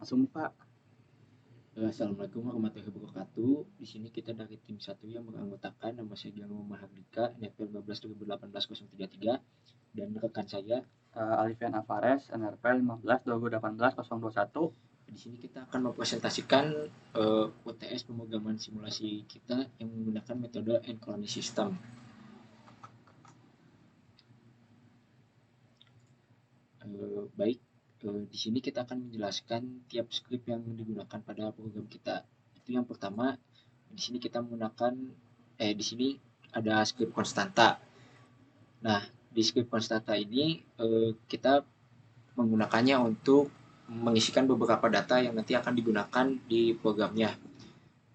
Langsung Pak. Assalamualaikum warahmatullahi wabarakatuh. Di sini kita dari tim 1 yang beranggotakan nama saya Gianluca Mahardika, NPL 12 2018 033 dan rekan saya. Alfian Alvarez, NRP 15 2018 021. Di sini kita akan mempresentasikan UTS pemrograman simulasi kita yang menggunakan metode N-colony system. Baik, di sini kita akan menjelaskan tiap script yang digunakan pada program kita. Itu yang pertama, di sini kita menggunakan di sini ada script konstanta. Nah, di script konstanta ini kita menggunakannya untuk mengisikan beberapa data yang nanti akan digunakan di programnya.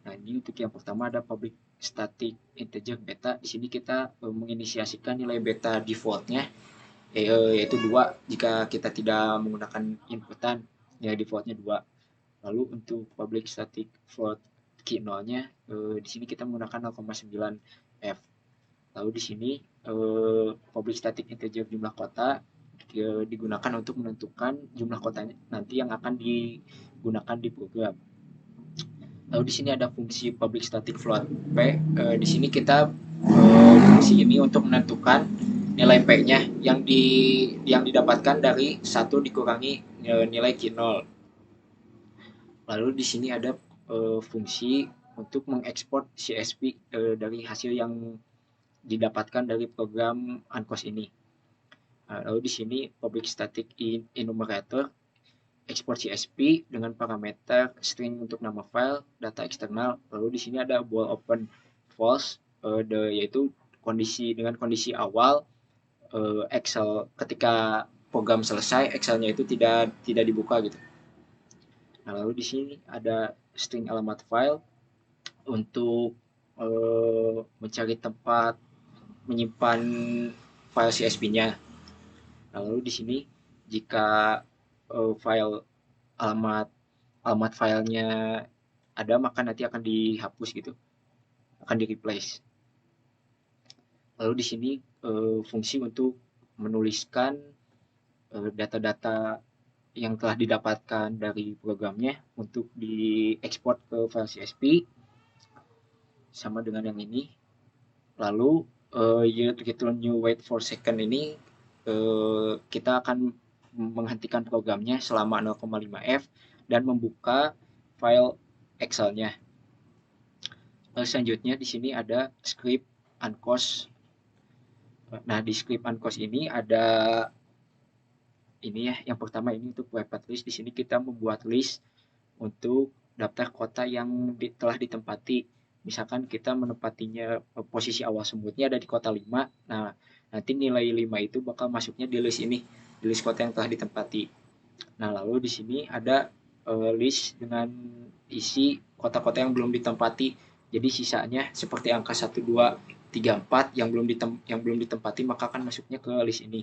Nah, ini untuk yang pertama ada public static integer beta. Di sini kita menginisiasikan nilai beta defaultnya yaitu 2 jika kita tidak menggunakan inputan, nilai defaultnya 2. Lalu untuk public static float key nolnya di sini kita menggunakan 0,9 f. Lalu di sini public static integer jumlah kota digunakan untuk menentukan jumlah kota nanti yang akan digunakan di program. Lalu di sini ada fungsi public static float p. Di sini kita fungsi ini untuk menentukan nilai p-nya yang didapatkan dari 1 dikurangi nilai Q0. Lalu di sini ada fungsi untuk mengekspor CSV dari hasil yang didapatkan dari program uncos ini. Lalu di sini public static enumerator export CSV dengan parameter string untuk nama file, data eksternal. Lalu di sini ada bool open false yaitu dengan kondisi awal Excel ketika program selesai Excelnya itu tidak dibuka gitu. Nah, lalu di sini ada string alamat file untuk mencari tempat menyimpan file CSV-nya. Nah, lalu di sini jika file alamat filenya ada maka nanti akan dihapus gitu, akan di replace. Lalu di sini fungsi untuk menuliskan data-data yang telah didapatkan dari programnya untuk diekspor ke file CSV sama dengan yang ini. Lalu return new wait for second ini kita akan menghentikan programnya selama 0,5 f dan membuka file Excel-nya. Selanjutnya di sini ada script uncos. Nah, di script uncos ini ada ini ya, yang pertama ini untuk private list. Di sini kita membuat list untuk daftar kota yang telah ditempati. Misalkan kita menempatinya posisi awal semutnya ada di kota 5. Nah, nanti nilai 5 itu bakal masuknya di list ini, di list kota yang telah ditempati. Nah, lalu di sini ada list dengan isi kota-kota yang belum ditempati. Jadi sisanya seperti angka 1, 2, 3, 4 yang belum ditempati maka akan masuknya ke list ini.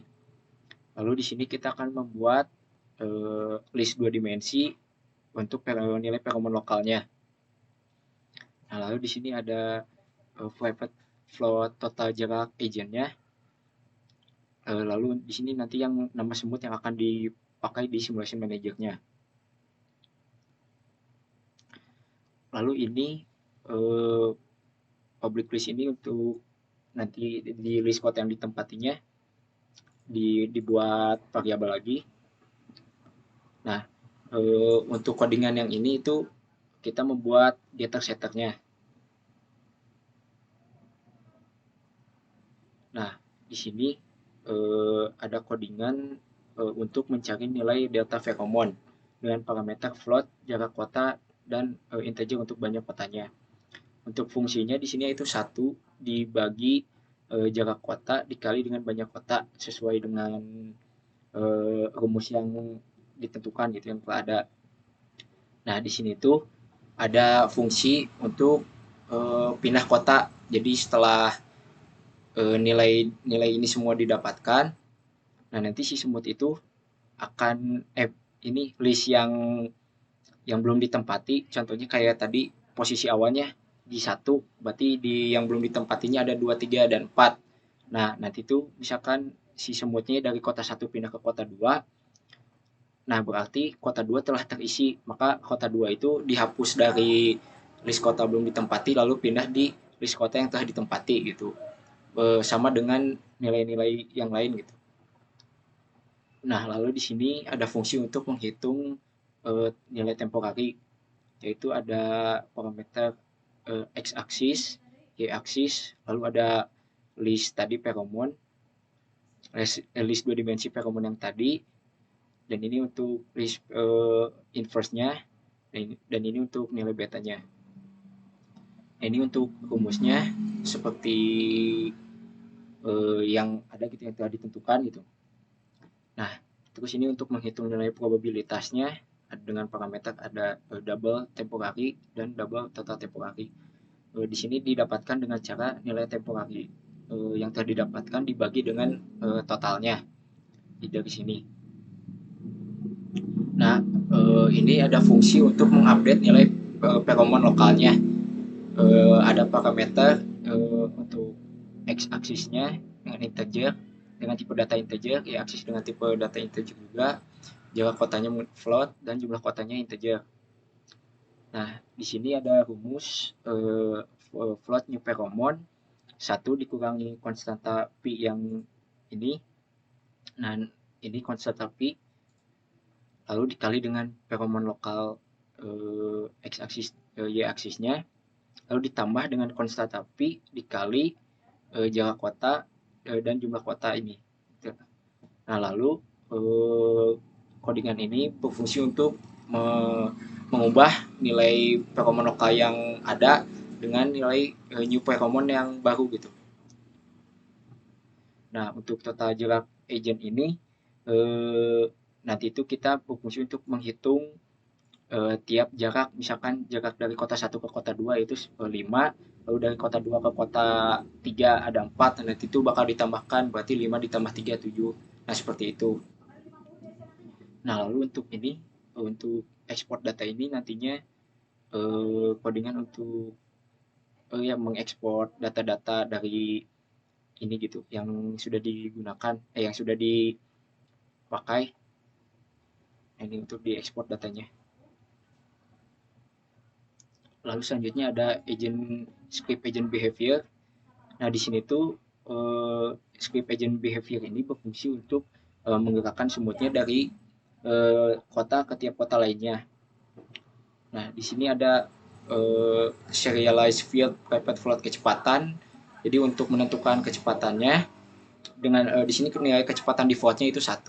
Lalu di sini kita akan membuat list 2 dimensi untuk nilai feromon lokalnya. Nah, lalu di sini ada private float total jarak agentnya. Lalu di sini nanti yang nama semut yang akan dipakai di simulation manager-nya. Lalu ini public list ini untuk nanti di list kota yang ditempatinya dibuat variabel lagi. Nah, untuk codingan yang ini itu kita membuat getter setternya. Nah, di sini ada codingan untuk mencari nilai delta feromon dengan parameter float, jarak kota, dan integer untuk banyak kotanya. Untuk fungsinya di sini itu 1 dibagi jarak kota dikali dengan banyak kota sesuai dengan rumus yang ditentukan gitu yang telah ada. Nah, di sini tuh ada fungsi untuk pindah kota. Jadi setelah nilai ini semua didapatkan, nah nanti si semut itu akan ini list yang belum ditempati, contohnya kayak tadi posisi awalnya di 1, berarti di yang belum ditempatinya ada 2, 3, dan 4. Nah, nanti tuh misalkan si semutnya dari kota 1 pindah ke kota 2, Nah, berarti kota 2 telah terisi, maka kota 2 itu dihapus dari list kota belum ditempati lalu pindah di list kota yang telah ditempati gitu. Sama dengan nilai-nilai yang lain gitu. Nah, lalu di sini ada fungsi untuk menghitung nilai temporari, yaitu ada parameter x-axis, y-axis, lalu ada list tadi feromon, list 2 dimensi feromon yang tadi, dan ini untuk list inverse-nya, dan ini untuk nilai betanya. Ini untuk rumusnya seperti yang ada gitu, yang telah ditentukan gitu. Nah, terus ini untuk menghitung nilai probabilitasnya dengan parameter ada double temporary dan double total temporary. Di sini didapatkan dengan cara nilai temporary yang telah didapatkan dibagi dengan totalnya dari sini. Nah, ini ada fungsi untuk mengupdate nilai feromon lokalnya. Ada parameter untuk x-aksisnya dengan integer, dengan tipe data integer, y-aksis dengan tipe data integer juga, jarak kotanya float, dan jumlah kotanya integer. Nah, di sini ada rumus float new feromon 1 dikurangi konstanta P yang ini. Nah, ini konstanta P lalu dikali dengan feromon lokal x-aksis y-aksisnya, lalu ditambah dengan konstanta P dikali jarak kota dan jumlah kota ini. Nah, lalu codingan ini berfungsi untuk mengubah nilai feromon lokal yang ada dengan nilai new feromon yang baru gitu. Nah, untuk total jarak agent ini nanti itu kita berfungsi untuk menghitung tiap jarak, misalkan jarak dari kota 1 ke kota 2 itu 5, lalu dari kota 2 ke kota 3 ada 4, nanti itu bakal ditambahkan, berarti 5 ditambah 3, 7. Nah, seperti itu. Nah, lalu untuk ini, untuk ekspor data ini nantinya codingan untuk yang mengekspor data-data dari ini gitu, yang sudah digunakan, yang sudah dipakai. Ini untuk diekspor datanya. Lalu selanjutnya ada script agent behavior. Nah, di sini tuh script agent behavior ini berfungsi untuk menggerakkan semutnya dari kota ke tiap kota lainnya. Nah, di sini ada serialized field private float kecepatan. Jadi untuk menentukan kecepatannya dengan di sini nilai kecepatan defaultnya itu 1.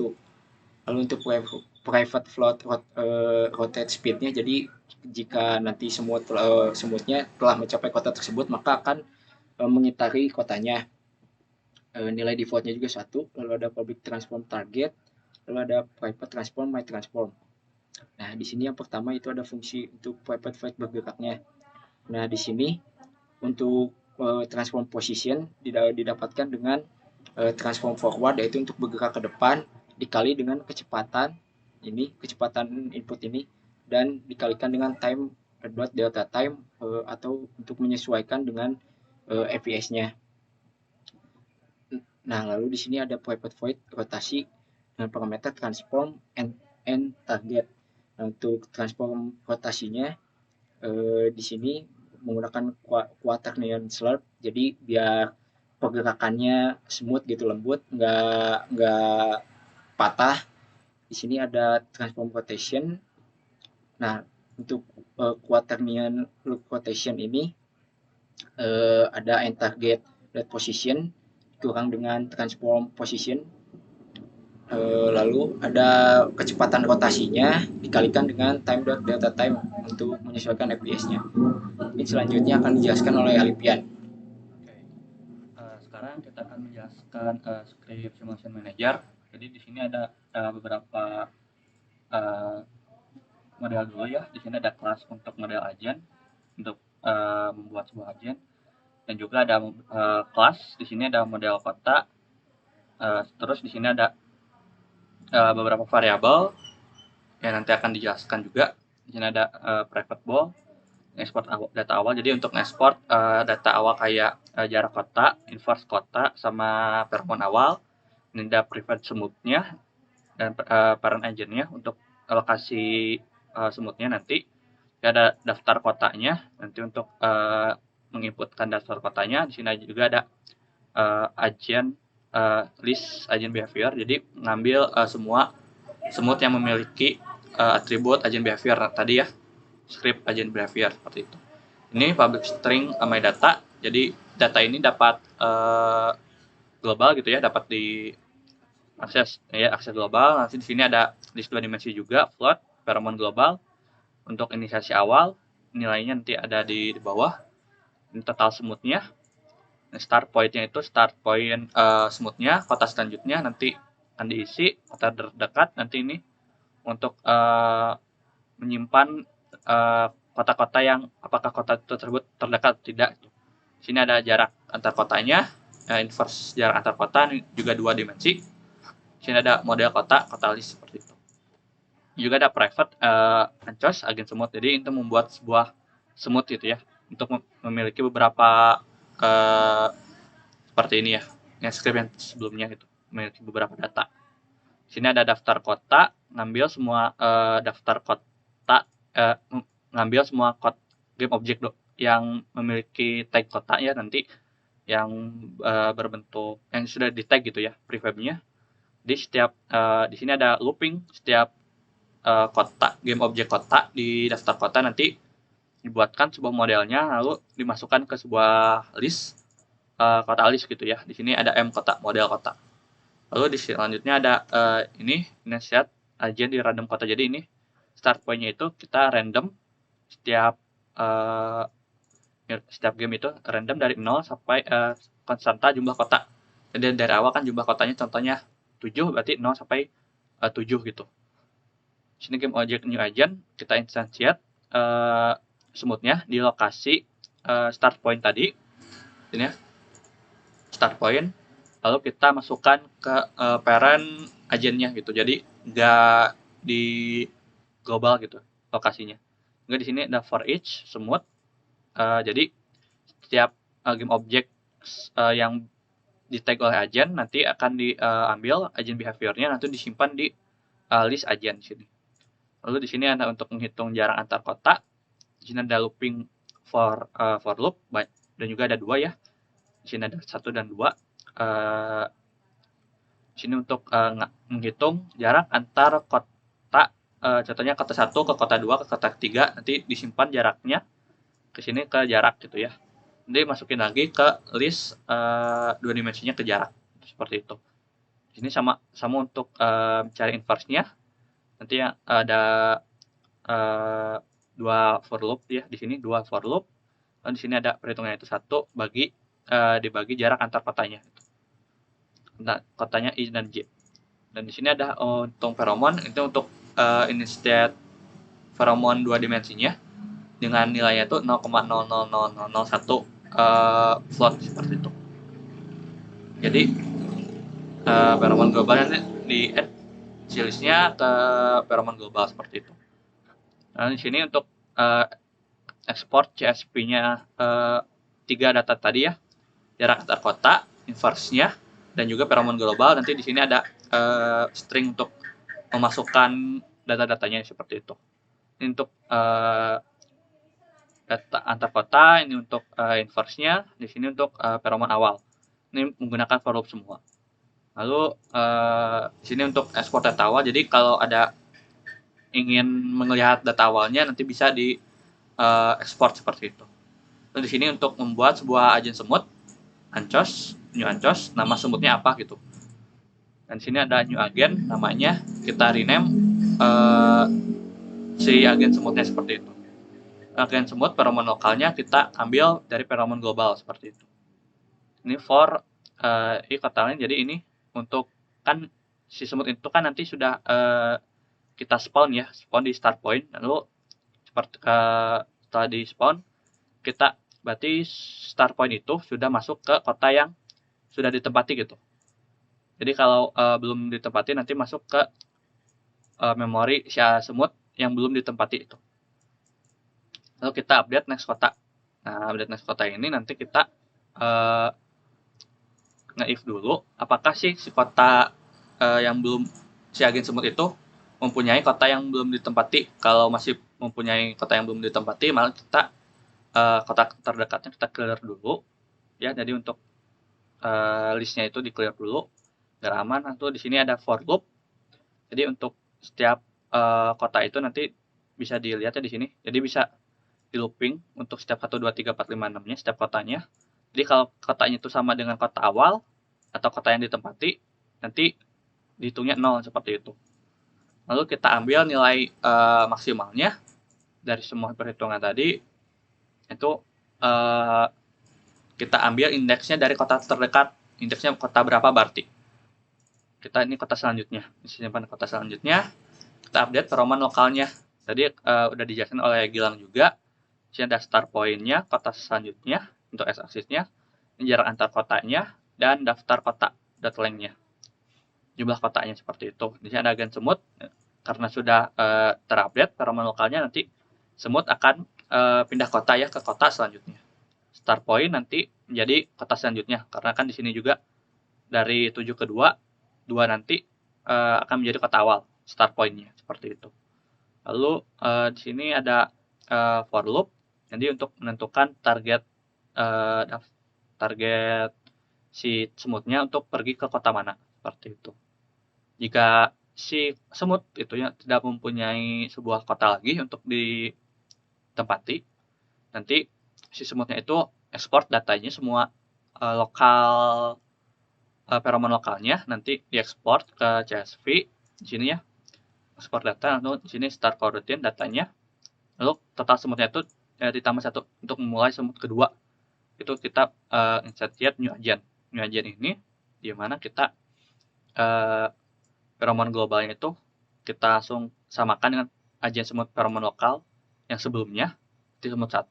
Lalu untuk private float rotate speednya, jadi jika nanti semutnya telah mencapai kota tersebut maka akan mengitari kotanya. Nilai defaultnya juga 1. Lalu ada public transform target, lalu ada private transform my transform. Nah, di sini yang pertama itu ada fungsi untuk private flight bergeraknya. Nah, di sini untuk transform position didapatkan dengan transform forward, yaitu untuk bergerak ke depan dikali dengan kecepatan ini, kecepatan input ini, dan dikalikan dengan time dot delta time atau untuk menyesuaikan dengan FPS-nya. Nah, lalu di sini ada private void rotasi dengan parameter transform and target. Nah, untuk transform rotasinya di sini menggunakan quaternion slurp, jadi biar pergerakannya smooth gitu, lembut, nggak patah. Di sini ada transform rotation. Nah, untuk quaternion loop rotation ini ada end target red position kurang dengan transform position. Lalu ada kecepatan rotasinya dikalikan dengan time dot delta time untuk menyesuaikan FPS-nya. Ini selanjutnya akan dijelaskan oleh Alipian. Oke. Sekarang kita akan menjelaskan script simulation manager. Jadi di sini ada beberapa model dulu ya. Di sini ada kelas untuk model agent untuk membuat sebuah agent, dan juga ada kelas. Di sini ada model kota. Terus di sini ada beberapa variabel yang nanti akan dijelaskan juga. Di sini ada private ball, export data awal. Jadi untuk export data awal kayak jarak kota, inverse kota, sama feromon awal. Ini ada private smooth-nya dan parent agent-nya untuk lokasi semutnya nanti ada daftar kotanya. Nanti untuk menginputkan daftar kotanya, di sini juga ada list agent behavior. Jadi ngambil semua semut yang memiliki atribut agent behavior tadi ya, script agent behavior seperti itu. Ini public string my data. Jadi data ini dapat global gitu ya, dapat di akses global. Nanti di sini ada list 2 dimensi juga, float, pheromone global. Untuk inisiasi awal, nilainya nanti ada di bawah. Ini total semutnya. Start point-nya itu start point semutnya, kota selanjutnya nanti akan diisi, kota terdekat nanti ini untuk menyimpan kota-kota yang apakah kota tersebut terdekat atau tidak. Di sini ada jarak antar kotanya, inverse jarak antar kota, juga 2 dimensi. Di sini ada model kota list seperti itu. Juga ada private ancos agen semut. Jadi itu membuat sebuah semut gitu ya, untuk memiliki beberapa seperti ini ya, yang script yang sebelumnya gitu, memiliki beberapa data. Di sini ada daftar kota, ngambil semua daftar kota, ngambil semua game object yang memiliki tag kota ya, nanti yang berbentuk yang sudah di tag gitu ya, prefabnya. Di setiap di sini ada looping, setiap kota, game object kota di daftar kota nanti dibuatkan sebuah modelnya, lalu dimasukkan ke sebuah list kota list gitu ya. Di sini ada M kota, model kota. Lalu di selanjutnya ada ini initiate agent di random kota. Jadi ini start point-nya itu kita random setiap game itu random dari 0 sampai konstanta jumlah kota. Jadi dari awal kan jumlah kotanya contohnya 7, berarti 0 sampai 7 gitu. Di sini game object new agent, kita instantiate semutnya di lokasi start point tadi. Ini ya, start point. Lalu kita masukkan ke parent agentnya gitu. Jadi nggak di global gitu lokasinya. Nggak, di sini ada for each semut. Jadi setiap game object yang di tag oleh agent nanti akan diambil agent behaviornya, nanti disimpan di list agent sini. Lalu di sini ada untuk menghitung jarak antar kota. Di sini ada looping for loop, dan juga ada 2 ya. Di sini ada 1 dan 2. Di sini untuk menghitung jarak antar kota, contohnya kota 1 ke kota 2 ke kota 3, nanti disimpan jaraknya ke sini ke jarak gitu ya. Nanti masukin lagi ke list 2 dimensinya ke jarak, seperti itu. Di sini sama untuk mencari inverse-nya. Nanti ada 2 for loop ya, di sini 2 for loop. Dan di sini ada perhitungannya itu 1 dibagi jarak antar kotanya. Nah, kotanya I dan J. Dan di sini ada untuk pheromone, itu untuk initiate pheromone 2 dimensinya dengan nilainya itu 0,000001 float seperti itu. Jadi pheromone global nanti di add listnya ke pheromone global seperti itu. Nah, di sini untuk export CSV-nya 3 data tadi ya, jarak antar kota, inverse-nya, dan juga pheromone global. Nanti di sini ada string untuk memasukkan data-datanya seperti itu. Ini untuk data antar kota, ini untuk inverse-nya, di sini untuk pheromone awal. Ini menggunakan for loop semua. Lalu di sini untuk export data awal. Jadi kalau ada ingin melihat data awalnya, nanti bisa di export seperti itu. Lalu di sini untuk membuat sebuah agen semut, ancos, new ancos, nama semutnya apa gitu. Dan di sini ada new agent, namanya kita rename si agen semutnya seperti itu. Agen semut pheromone lokalnya kita ambil dari pheromone global seperti itu. Ini for kotalnya. Jadi ini untuk kan si semut itu kan nanti sudah kita spawn ya, spawn di start point. Lalu seperti setelah di spawn, kita berarti start point itu sudah masuk ke kota yang sudah ditempati gitu. Jadi kalau belum ditempati, nanti masuk ke memori si semut yang belum ditempati itu. Lalu kita update next kota. Nah, update next kota ini nanti kita nge-if dulu apakah si kota yang belum si agen semut itu mempunyai kota yang belum ditempati. Kalau masih mempunyai kota yang belum ditempati, malah kita kota terdekatnya kita clear dulu ya. Jadi untuk listnya itu di clear dulu biar aman. Nanti di sini ada for loop. Jadi untuk setiap kota itu nanti bisa dilihat ya di sini. Jadi bisa di looping untuk setiap 1, 2, 3, 4, 5, 6-nya setiap kotanya. Jadi kalau kotanya itu sama dengan kota awal atau kota yang ditempati, nanti dihitungnya 0 seperti itu. Lalu kita ambil nilai maksimalnya dari semua perhitungan tadi, itu kita ambil indeksnya dari kota terdekat. Indeksnya kota berapa berarti. Kita ini kota selanjutnya. Disimpan kota selanjutnya, kita update peroman lokalnya. Tadi udah dijelaskan oleh Gilang juga. Di sini ada start point-nya, kota selanjutnya untuk x-aksisnya, jarak antar kotanya, dan daftar kota .length-nya. Jumlah kotanya seperti itu. Di sini ada agen semut. Karena sudah terupdate peroman lokalnya, nanti semut akan pindah kota ya ke kota selanjutnya. Start point nanti menjadi kota selanjutnya. Karena kan di sini juga dari 7 ke 2, 2 nanti akan menjadi kota awal. Start point-nya seperti itu. Lalu di sini ada for loop. Jadi untuk menentukan target target si semutnya untuk pergi ke kota mana seperti itu. Jika si semut itu ya tidak mempunyai sebuah kota lagi untuk ditempati, nanti si semutnya itu ekspor datanya semua lokal feromon lokalnya nanti diekspor ke CSV di sini ya, ekspor data. Lalu di sini start coroutine datanya, lalu total semutnya itu ditambah 1 untuk memulai semut kedua. Itu kita insert yet new agent. New agent ini di mana kita feromon globalnya itu kita langsung samakan dengan agen semut feromon lokal yang sebelumnya di semut 1.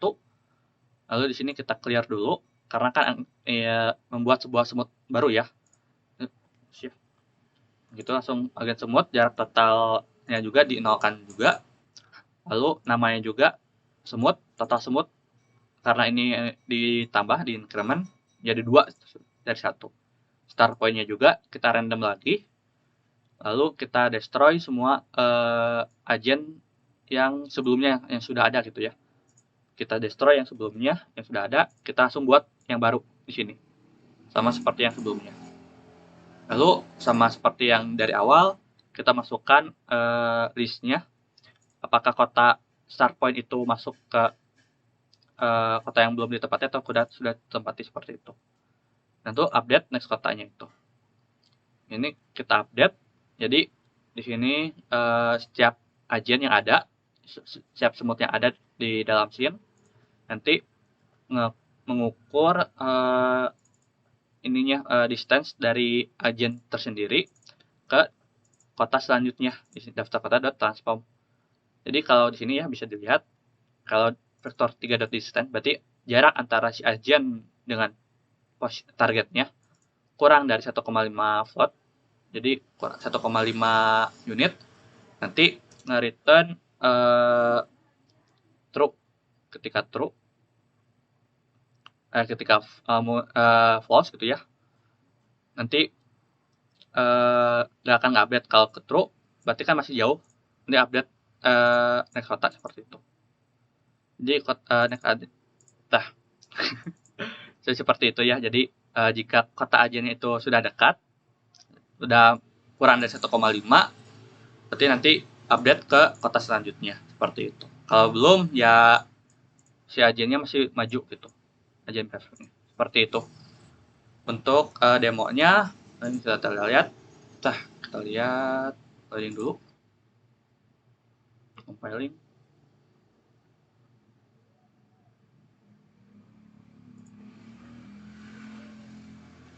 Lalu di sini kita clear dulu karena kan membuat sebuah semut baru ya. Gitu langsung agen semut, jarak totalnya juga dinolkan juga. Lalu namanya juga semut, total semut karena ini ditambah di increment jadi 2 dari 1. Start point-nya juga kita random lagi. Lalu kita destroy semua agen yang sebelumnya yang sudah ada gitu ya. Kita destroy yang sebelumnya yang sudah ada, kita langsung buat yang baru di sini. Sama seperti yang sebelumnya. Lalu sama seperti yang dari awal, kita masukkan listnya. Apakah kota start point itu masuk ke kota yang belum ditempati atau sudah ditempati seperti itu. Nanti update next kotanya itu. Ini kita update. Jadi di sini setiap agen yang ada, setiap semut yang ada di dalam scene nanti mengukur distance dari agen tersendiri ke kota selanjutnya di daftar kota.transform. Jadi kalau di sini ya bisa dilihat kalau vektor 3.distance berarti jarak antara si agen dengan targetnya kurang dari 1,5 float. Jadi kurang 1,5 unit. Nanti nge-return true. Ketika true ketika false gitu ya. Nanti nggak akan update. Kalau ke true berarti kan masih jauh. Nanti update next kota seperti itu. Jadi next seperti itu ya. Jadi jika kota agennya itu sudah dekat, sudah kurang dari 1,5, berarti nanti update ke kota selanjutnya seperti itu. Kalau belum ya si agennya masih maju gitu, agen perfectnya seperti itu. Untuk demonya ini kita lihat, kita lihat loading dulu, compiling.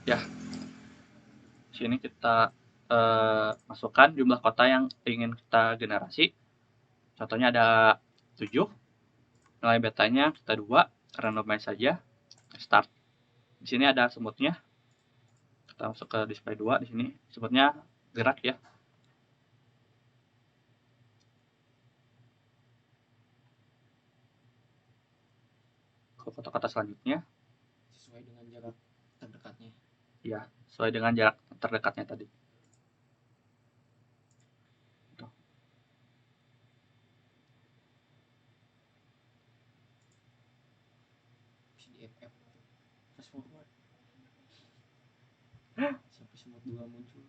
Ya, sini kita masukkan jumlah kota yang ingin kita generasi. Contohnya ada 7. Nilai betanya kita 2, randomize saja. Start. Di sini ada semutnya. Kita masuk ke display 2 di sini. Semutnya gerak ya. Ke kota-kota selanjutnya. Sesuai dengan jarak terdekatnya. Ya, sesuai dengan jarak terdekatnya tadi. di FF fast forward sampai semut 2 muncul.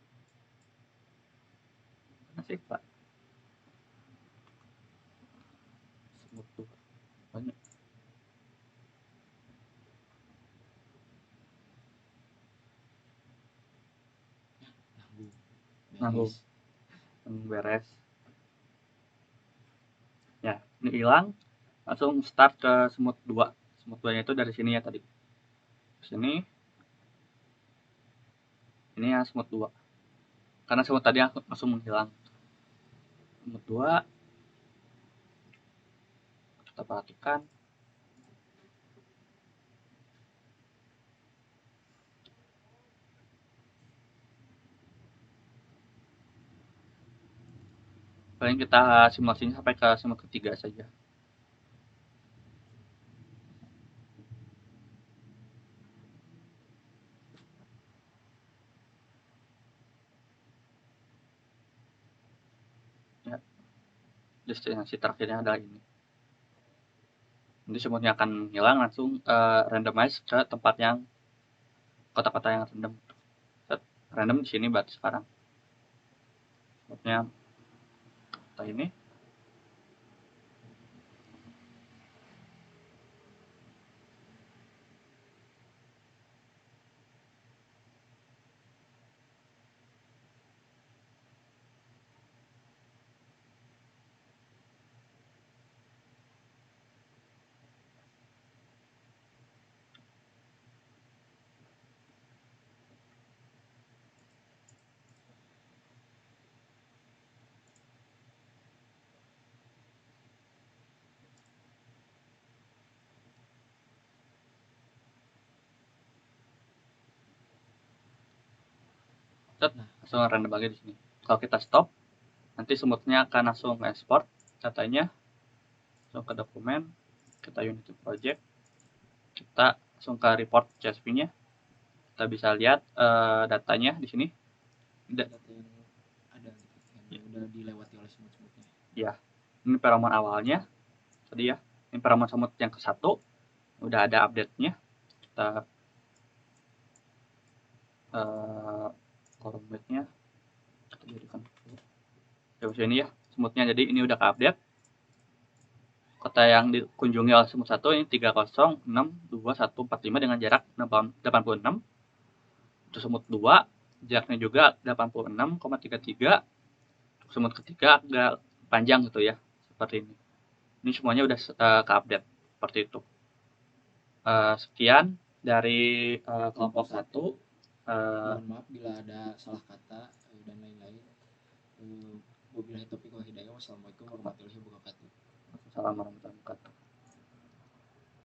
Asik pak. Semut tuh banyak. Nanggung Beres ya, ini hilang, langsung start ke semut 2. Semut 2 nya itu dari sini ya, tadi sini, ini ya semut 2 karena semut tadi aku langsung menghilang. Semut 2 kita perhatikan, paling kita simulasinya sampai ke semut ketiga saja. Ya, destinasi terakhirnya adalah ini. Nanti semutnya akan hilang, langsung randomize ke tempat yang kota-kota yang random. Random di sini berarti sekarang semutnya kota ini. Langsung random lagi di sini. Kalau kita stop, nanti semutnya akan langsung export datanya langsung ke dokumen, kita Unity project, kita langsung ke report CSV-nya. Kita bisa lihat datanya di sini. data yang ada yang udah dilewati oleh semut-semutnya. Ya, ini feromon awalnya tadi ya. Ini feromon semut yang ke-1 udah ada update-nya. Kita kolom nya kita jadikan ini ya semutnya. Jadi ini udah ke-update. Kota yang dikunjungi oleh semut 1 ini 30624145 dengan jarak 86. Untuk semut 2 jaraknya juga 86,33. Untuk semut ketiga agak panjang gitu ya, seperti ini. Ini semuanya udah ke-update seperti itu. Sekian dari kelompok 1. Mohon maaf bila ada salah kata dan lain-lain. Wabillahi taufiq wal hidayah. Wassalamualaikum warahmatullahi wabarakatuh. Assalamualaikum warahmatullahi wabarakatuh.